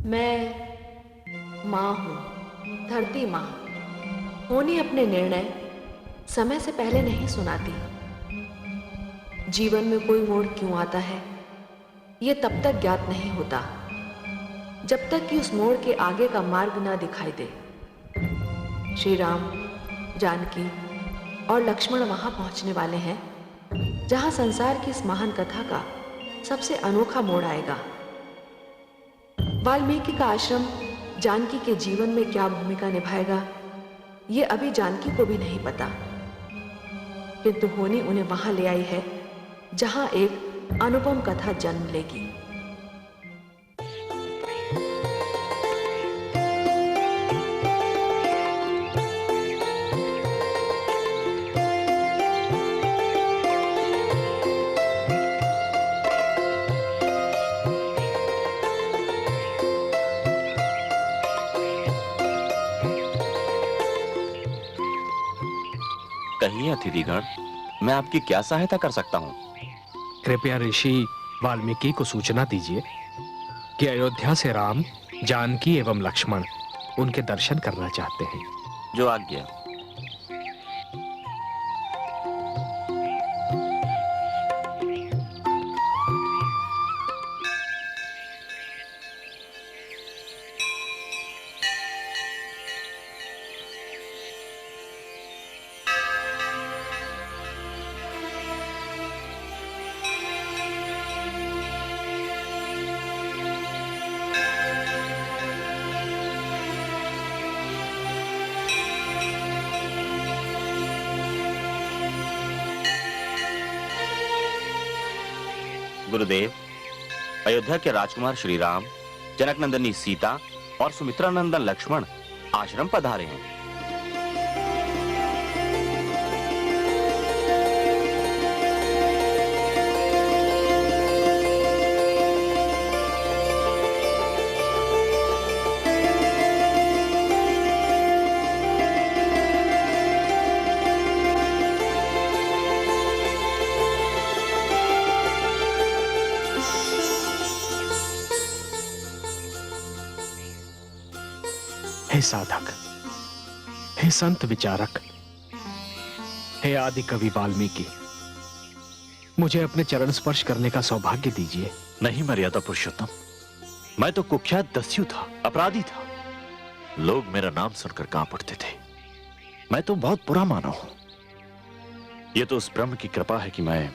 मैं माँ हूँ, धरती माँ। होनी अपने निर्णय समय से पहले नहीं सुनाती। जीवन में कोई मोड़ क्यों आता है, ये तब तक ज्ञात नहीं होता जब तक कि उस मोड़ के आगे का मार्ग ना दिखाई दे। श्री राम, जानकी और लक्ष्मण वहां पहुंचने वाले हैं जहां संसार की इस महान कथा का सबसे अनोखा मोड़ आएगा। वाल्मीकि का आश्रम जानकी के जीवन में क्या भूमिका निभाएगा, ये अभी जानकी को भी नहीं पता, किंतु होनी उन्हें वहां ले आई है जहां एक अनुपम कथा जन्म लेगी। कहिए अतिथिगण, मैं आपकी क्या सहायता कर सकता हूँ? कृपया ऋषि वाल्मीकि को सूचना दीजिए कि अयोध्या से राम, जानकी एवं लक्ष्मण उनके दर्शन करना चाहते हैं। जो आज्ञा। गुरुदेव, अयोध्या के राजकुमार श्री राम, जनक नंदनी सीता और सुमित्रा नंदन लक्ष्मण आश्रम पधारे हैं। हे साधक, हे संत विचारक, हे आदि कवि वाल्मीकि, मुझे अपने चरण स्पर्श करने का सौभाग्य दीजिए। नहीं मर्यादा पुरुषोत्तम, मैं तो कुख्यात दस्यु था, अपराधी था। लोग मेरा नाम सुनकर कांप उठते थे। मैं तो बहुत बुरा मानव हूं। यह तो उस ब्रह्म की कृपा है कि मैं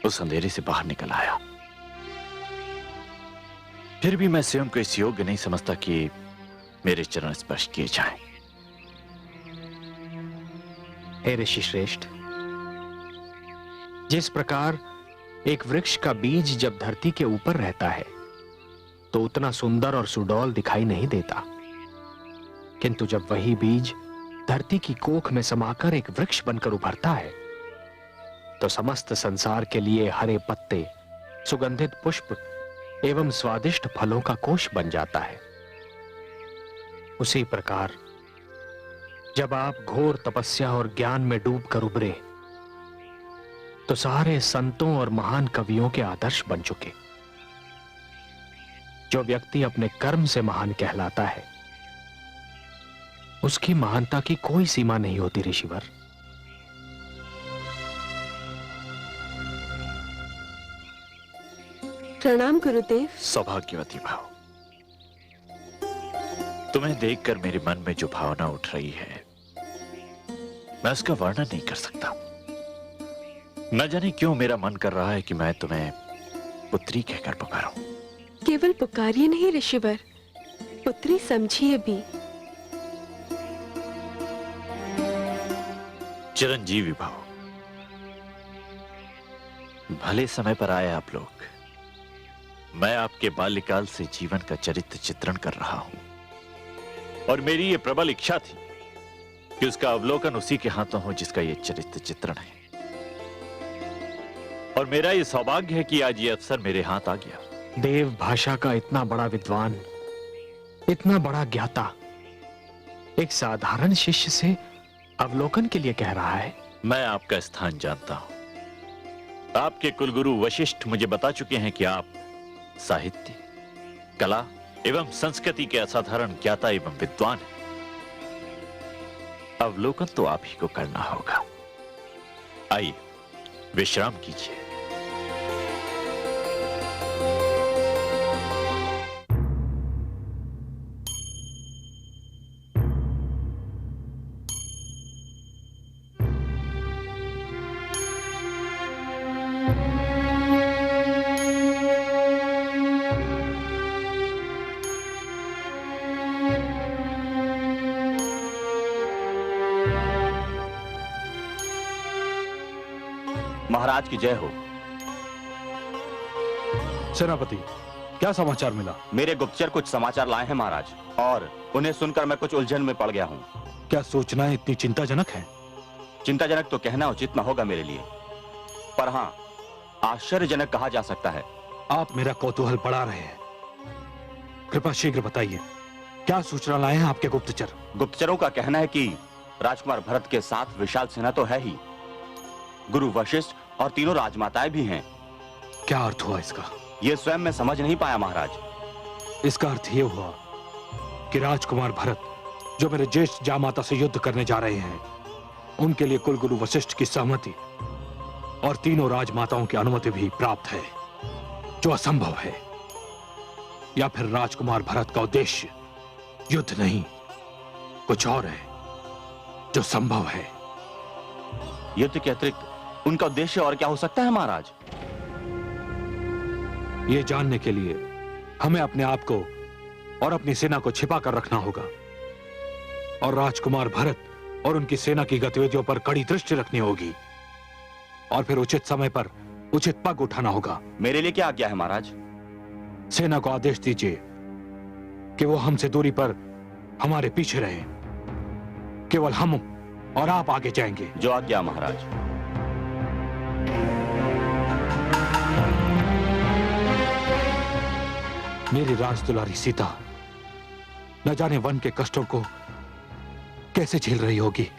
उस अंधेरे से बाहर निकल आया। फिर भी मैं स्वयं को इस योग्य नहीं समझता कि मेरे चरण स्पर्श किए जाएं। हे ऋषि श्रेष्ठ, जिस प्रकार एक वृक्ष का बीज जब धरती के ऊपर रहता है तो उतना सुंदर और सुडौल दिखाई नहीं देता, किंतु जब वही बीज धरती की कोख में समाकर एक वृक्ष बनकर उभरता है तो समस्त संसार के लिए हरे पत्ते, सुगंधित पुष्प एवं स्वादिष्ट फलों का कोश बन जाता है। उसी प्रकार जब आप घोर तपस्या और ज्ञान में डूबकर उभरे तो सारे संतों और महान कवियों के आदर्श बन चुके। जो व्यक्ति अपने कर्म से महान कहलाता है उसकी महानता की कोई सीमा नहीं होती ऋषिवर। प्रणाम गुरुदेव। सौभाग्यवती भाव, तुम्हें देखकर मेरे मन में जो भावना उठ रही है मैं उसका वर्णन नहीं कर सकता। न जाने क्यों मेरा मन कर रहा है कि मैं तुम्हें पुत्री कहकर पुकारूं। केवल पुकारिए नहीं ऋषिवर, पुत्री समझिए भी। चिरंजीवी भाव, भले समय पर आए आप लोग। मैं आपके बाल्यकाल से जीवन का चरित्र चित्रण कर रहा हूं और मेरी यह प्रबल इच्छा थी कि उसका अवलोकन उसी के हाथों हो जिसका यह चरित्र चित्रण है। और मेरा यह सौभाग्य है कि आज यह अवसर मेरे हाथ आ गया। देव भाषा का इतना बड़ा विद्वान, इतना बड़ा ज्ञाता एक साधारण शिष्य से अवलोकन के लिए कह रहा है। मैं आपका स्थान जानता हूं। आपके कुलगुरु वशिष्ठ मुझे बता चुके हैं कि आप साहित्य, कला एवं संस्कृति के असाधारण ज्ञाता एवं विद्वान हैं। अवलोकन तो आप ही को करना होगा। आइए विश्राम कीजिए। महाराज की जय हो। सेनापति, क्या समाचार मिला? मेरे गुप्तचर कुछ समाचार लाए हैं महाराज, और उन्हें सुनकर मैं कुछ उलझन में पड़ गया हूँ। क्या सूचनाएं इतनी चिंताजनक हैं? चिंताजनक तो कहना उचित न होगा मेरे लिए, पर हाँ, आश्चर्यजनक कहा जा सकता है। आप मेरा कौतूहल बढ़ा रहे हैं। कृपया शीघ्र बताइए, क्या सूचना लाए हैं आपके गुप्तचर? गुप्तचरों का कहना है कि राजकुमार भरत के साथ विशाल सेना तो है ही, गुरु वशिष्ठ और तीनों राजमाताएं भी हैं। क्या अर्थ हुआ इसका? ये स्वयं मैं समझ नहीं पाया महाराज। इसका अर्थ ये हुआ कि राजकुमार भरत, जो मेरे ज्येष्ठ जामाता से युद्ध करने जा रहे हैं, उनके लिए कुलगुरु वशिष्ठ की सहमति और तीनों राजमाताओं की अनुमति भी प्राप्त है, जो असंभव है। या फिर राजकुमार भरत का उद्देश्य युद्ध नहीं, कुछ और है जो संभव है। युद्ध के अतिरिक्त उनका उद्देश्य और क्या हो सकता है महाराज? ये जानने के लिए हमें अपने आप को और अपनी सेना को छिपा कर रखना होगा, और राजकुमार भरत और उनकी सेना की गतिविधियों पर कड़ी दृष्टि रखनी होगी, और फिर उचित समय पर उचित पग उठाना होगा। मेरे लिए क्या आज्ञा है महाराज? सेना को आदेश दीजिए कि वो हमसे दूरी पर हमारे पीछे रहे। केवल हम और आप आगे जाएंगे। जो आज्ञा महाराज। मेरी राजदुलारी सीता न जाने वन के कष्टों को कैसे झेल रही होगी।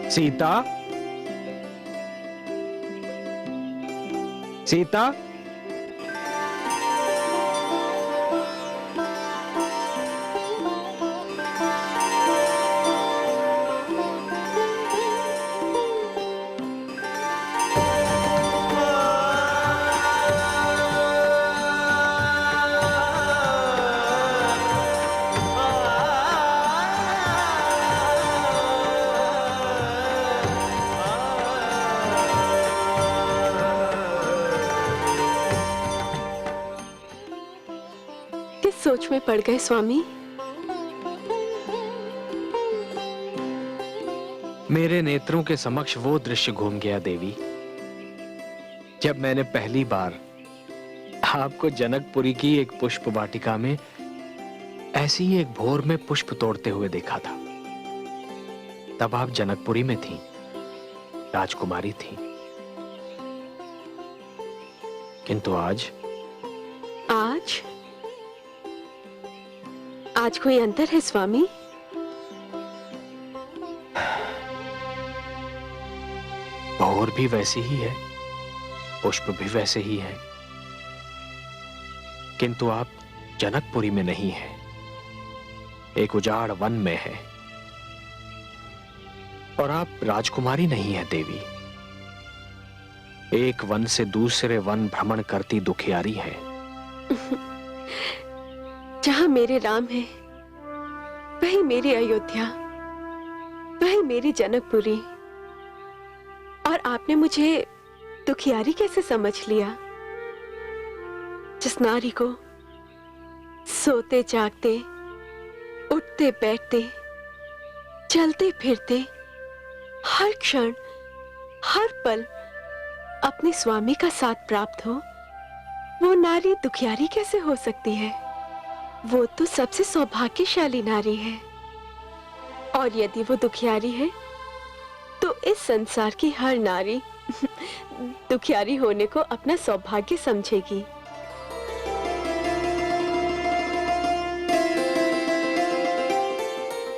सीता, सीता, सोच में पड़ गए स्वामी। मेरे नेत्रों के समक्ष वो दृश्य घूम गया देवी, जब मैंने पहली बार आपको जनकपुरी की एक पुष्प वाटिका में ऐसी ही एक भोर में पुष्प तोड़ते हुए देखा था। तब आप जनकपुरी में थीं, राजकुमारी थीं। किंतु आज आज कोई अंतर है स्वामी? भोर भी वैसी ही है, पुष्प भी वैसे ही हैं, किंतु आप जनकपुरी में नहीं हैं, एक उजाड़ वन में है। और आप राजकुमारी नहीं है देवी, एक वन से दूसरे वन भ्रमण करती दुखियारी है। जहां मेरे राम है, वही मेरी अयोध्या, वही मेरी जनकपुरी। और आपने मुझे दुखियारी कैसे समझ लिया? जिस नारी को सोते जागते, उठते बैठते, चलते फिरते, हर क्षण हर पल अपने स्वामी का साथ प्राप्त हो, वो नारी दुखियारी कैसे हो सकती है? वो तो सबसे सौभाग्यशाली नारी है। और यदि वो दुखियारी है तो इस संसार की हर नारी दुखियारी होने को अपना सौभाग्य समझेगी।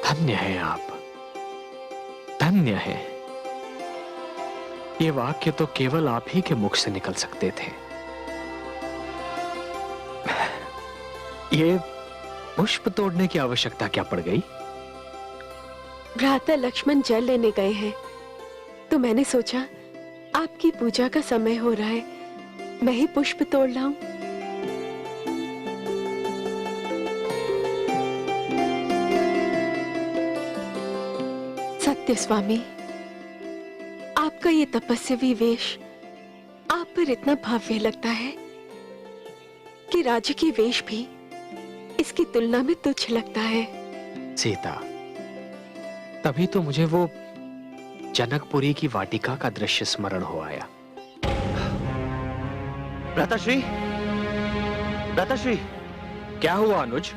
धन्य है आप, धन्य है। ये वाक्य तो केवल आप ही के मुख से निकल सकते थे। ये पुष्प तोड़ने की आवश्यकता क्या पड़ गई? भ्राता लक्ष्मण जल लेने गए हैं तो मैंने सोचा आपकी पूजा का समय हो रहा है, मैं ही पुष्प तोड़ लाऊं। सत्य स्वामी, आपका ये तपस्वी वेश आप पर इतना भव्य लगता है कि राजकीय वेश भी इसकी तुलना में तुच्छ लगता है। सीता, तभी तो मुझे वो जनकपुरी की वाटिका का दृश्य स्मरण हो आया। भ्राताश्री, भ्राताश्री, क्या हुआ अनुज?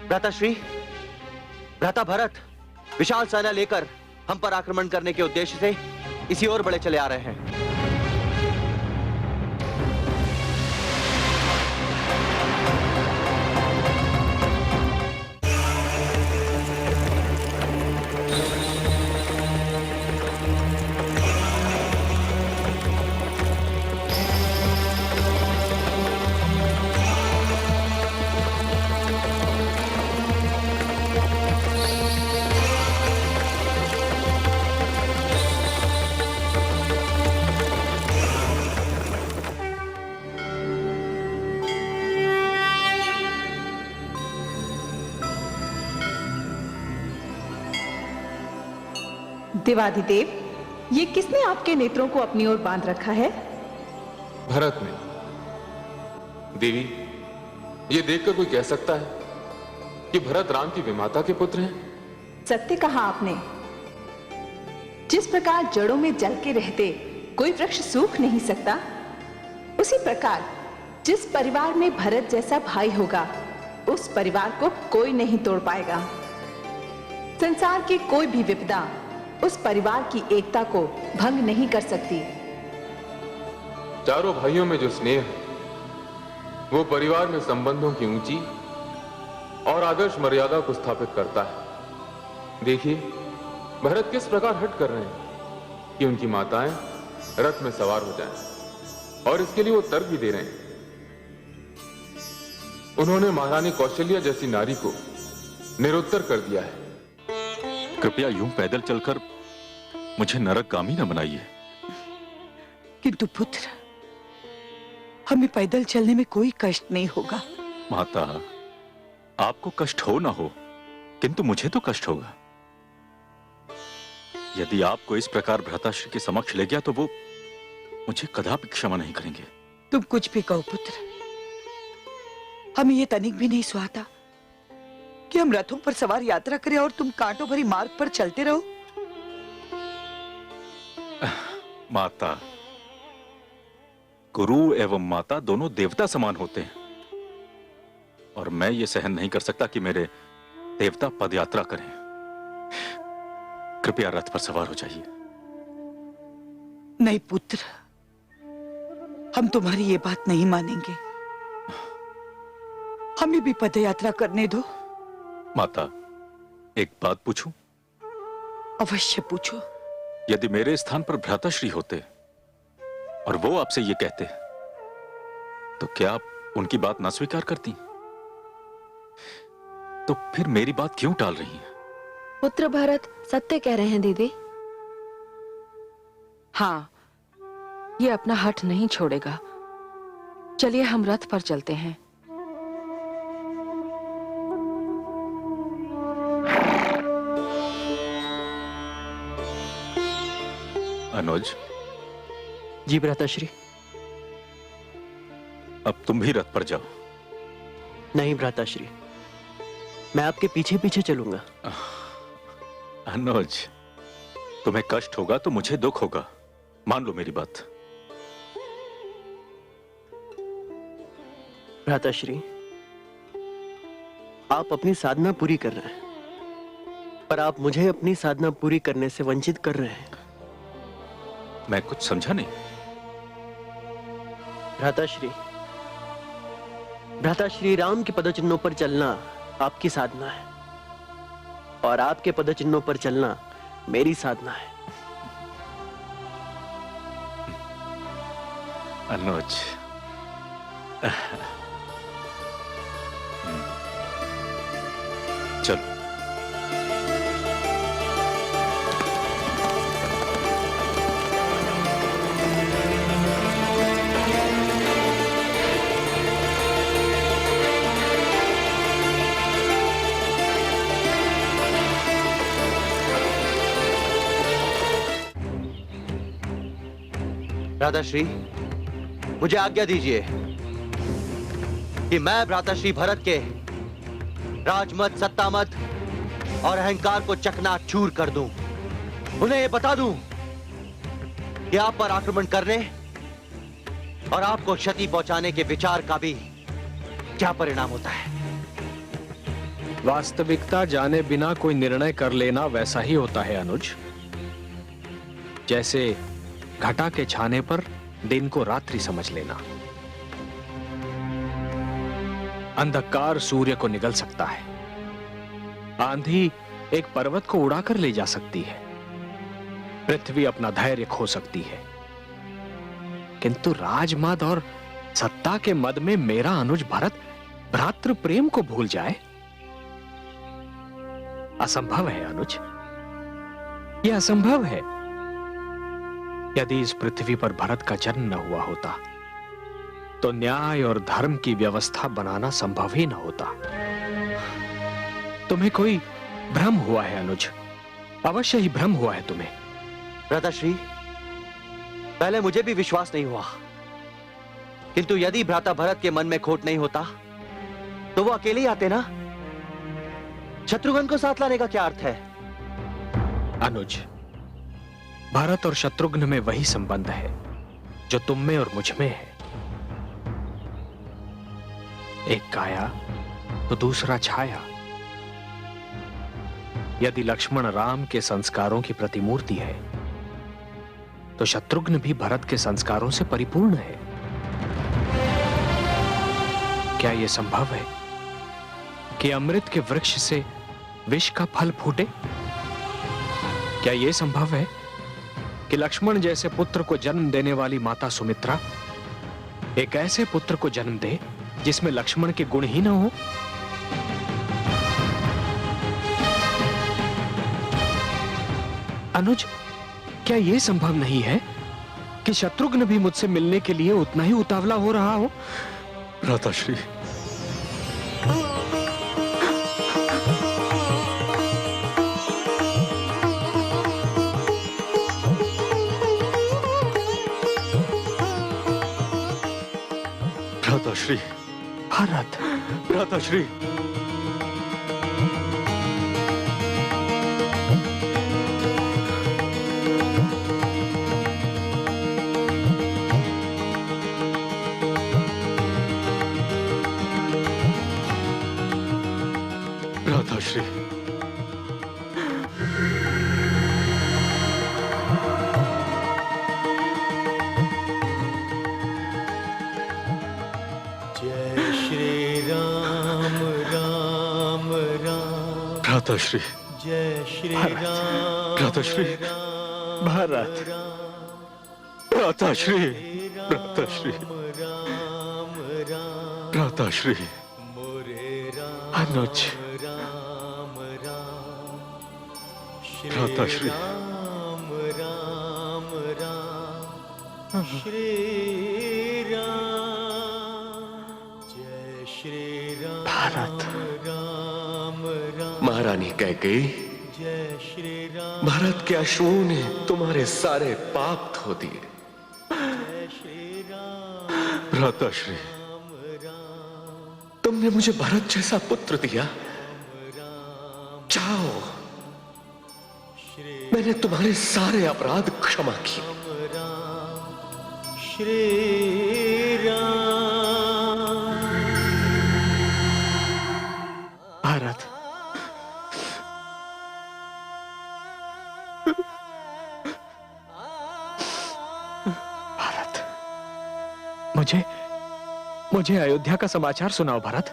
भ्राताश्री, भ्राता भरत विशाल सेना लेकर हम पर आक्रमण करने के उद्देश्य से इसी ओर बढ़े चले आ रहे हैं। देवाधिदेव, ये किसने आपके नेत्रों को अपनी ओर बांध रखा है? भरत ने। देवी, ये देखकर कोई कह सकता है कि भरत राम की विमाता के पुत्र हैं? सत्य कहा आपने। जिस प्रकार जड़ों में जल के रहते कोई वृक्ष सूख नहीं सकता, उसी प्रकार जिस परिवार में भरत जैसा भाई होगा उस परिवार को कोई नहीं तोड़ पाएगा। संसार की कोई भी विपदा उस परिवार की एकता को भंग नहीं कर सकती। चारों भाइयों में जो स्नेह है वो परिवार में संबंधों की ऊंची और आदर्श मर्यादा को स्थापित करता है। देखिए भरत किस प्रकार हट कर रहे हैं कि उनकी माताएं रथ में सवार हो जाएं, और इसके लिए वो तर्क भी दे रहे हैं। उन्होंने महारानी कौशल्या जैसी नारी को निरुत्तर कर दिया है। कृपया यूं पैदल चलकर मुझे नरकगामी न बनाइए। किंतु पुत्र, हमें पैदल चलने में कोई कष्ट नहीं होगा। माता, आपको कष्ट हो ना हो, किंतु मुझे तो कष्ट होगा। यदि आपको इस प्रकार भ्राताश्री के समक्ष ले गया तो वो मुझे कदापि क्षमा नहीं करेंगे। तुम कुछ भी कहो पुत्र, हमें ये तनिक भी नहीं सुहाता कि हम रथों पर सवार यात्रा करें और तुम कांटों भरी मार्ग पर चलते रहो। माता, गुरु एवं माता दोनों देवता समान होते हैं, और मैं ये सहन नहीं कर सकता कि मेरे देवता पदयात्रा करें। कृपया रथ पर सवार हो जाइए। नहीं पुत्र, हम तुम्हारी ये बात नहीं मानेंगे। हमें भी पदयात्रा करने दो। माता, एक बात पूछूं? अवश्य पूछो। यदि मेरे स्थान पर भ्राताश्री होते और वो आपसे ये कहते तो क्या आप उनकी बात ना स्वीकार करती? तो फिर मेरी बात क्यों टाल रही हैं? पुत्र भरत सत्य कह रहे हैं दीदी। हाँ, ये अपना हठ नहीं छोड़ेगा। चलिए हम रथ पर चलते हैं। अनुज। जी भ्राताश्री। अब तुम भी रथ पर जाओ। नहीं भ्राताश्री, मैं आपके पीछे पीछे चलूंगा। अनुज, तुम्हें कष्ट होगा तो मुझे दुख होगा, मान लो मेरी बात। भ्राताश्री, आप अपनी साधना पूरी कर रहे हैं, पर आप मुझे अपनी साधना पूरी करने से वंचित कर रहे हैं। मैं कुछ समझा नहीं। भ्राता श्री राम के पदचिन्हों पर चलना आपकी साधना है और आपके पदचिन्हों पर चलना मेरी साधना है। अनुज, चलो। भ्राताश्री, मुझे आज्ञा दीजिए कि मैं भ्राताश्री भरत के राजमत, सत्तामत और अहंकार को चकनाचूर कर दूं। उन्हें यह बता दूं कि आप पर आक्रमण करने और आपको क्षति पहुंचाने के विचार का भी क्या परिणाम होता है। वास्तविकता जाने बिना कोई निर्णय कर लेना वैसा ही होता है अनुज, जैसे घटा के छाने पर दिन को रात्रि समझ लेना। अंधकार सूर्य को निगल सकता है, आंधी एक पर्वत को उड़ाकर ले जा सकती है, पृथ्वी अपना धैर्य खो सकती है, किंतु राजमद और सत्ता के मद में मेरा अनुज भरत भ्रातृ प्रेम को भूल जाए, असंभव है अनुज, यह असंभव है। यदि इस पृथ्वी पर भरत का जन्म न हुआ होता तो न्याय और धर्म की व्यवस्था बनाना संभव ही न होता। तुम्हें कोई भ्रम हुआ है अनुज, अवश्य ही भ्रम हुआ है तुम्हें। भ्राताश्री, पहले मुझे भी विश्वास नहीं हुआ, किंतु यदि भ्राता भरत के मन में खोट नहीं होता तो वो अकेले ही आते ना। शत्रुघ्न को साथ लाने का क्या अर्थ है? अनुज, भारत और शत्रुघ्न में वही संबंध है जो तुम में और मुझ में है। एक काया तो दूसरा छाया। यदि लक्ष्मण राम के संस्कारों की प्रतिमूर्ति है तो शत्रुघ्न भी भरत के संस्कारों से परिपूर्ण है। क्या यह संभव है कि अमृत के वृक्ष से विष का फल फूटे? क्या यह संभव है कि लक्ष्मण जैसे पुत्र को जन्म देने वाली माता सुमित्रा एक ऐसे पुत्र को जन्म दे जिसमें लक्ष्मण के गुण ही न हो? अनुज, क्या यह संभव नहीं है कि शत्रुघ्न भी मुझसे मिलने के लिए उतना ही उतावला हो रहा हो? भ्राताश्री, भ्राताश्री, भरत, भ्राताश्री, भ्राताश्री, भ्राताश्री, जय श्री राम, भ्राताश्री, भरत, भ्राताश्री, भ्राताश्री, भ्राताश्री, अनुज, भ्राताश्री, भारत, महारानी कैकेयी, भारत के अश्वों ने तुम्हारे सारे पाप धो दिए। भ्राताश्री, तुमने मुझे भरत जैसा पुत्र दिया। जाओ, मैंने तुम्हारे सारे अपराध क्षमा किए। भारत, मुझे अयोध्या का समाचार सुनाओ भरत।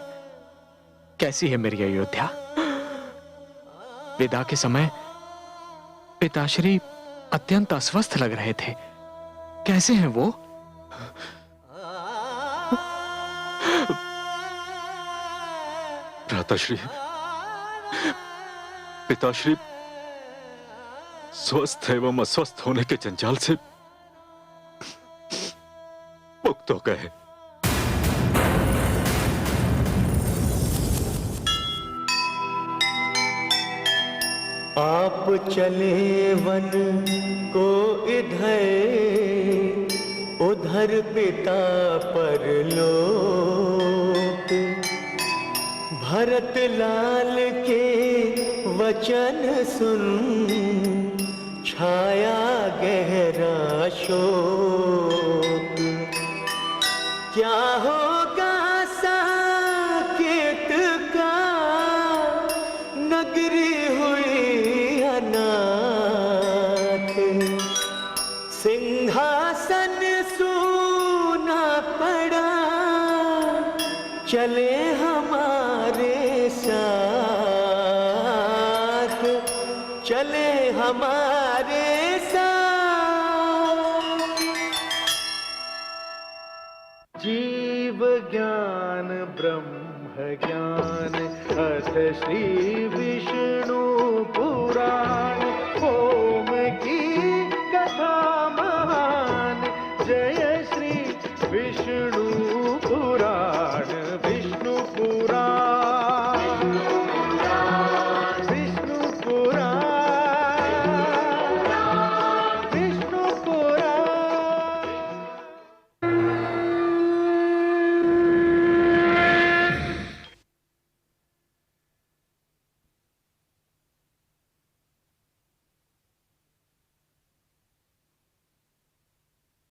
कैसी है मेरी अयोध्या? विदा के समय पिताश्री अत्यंत अस्वस्थ लग रहे थे। कैसे हैं वो? भ्राताश्री, पिताश्री स्वस्थ एवं अस्वस्थ होने के जंजाल से मुक्त हो गए। आप चले वन को इधर उधर पिता परलोक, भरत लाल के वचन सुन छाया गहरा शोक। क्या होगा साकेत का, नगरी हुई अनाथ, सिंहासन सूना पड़ा, चले हमारे साथ, चले हमारे साथ। जीव ज्ञान ब्रह्म ज्ञान अथ श्री विष्णु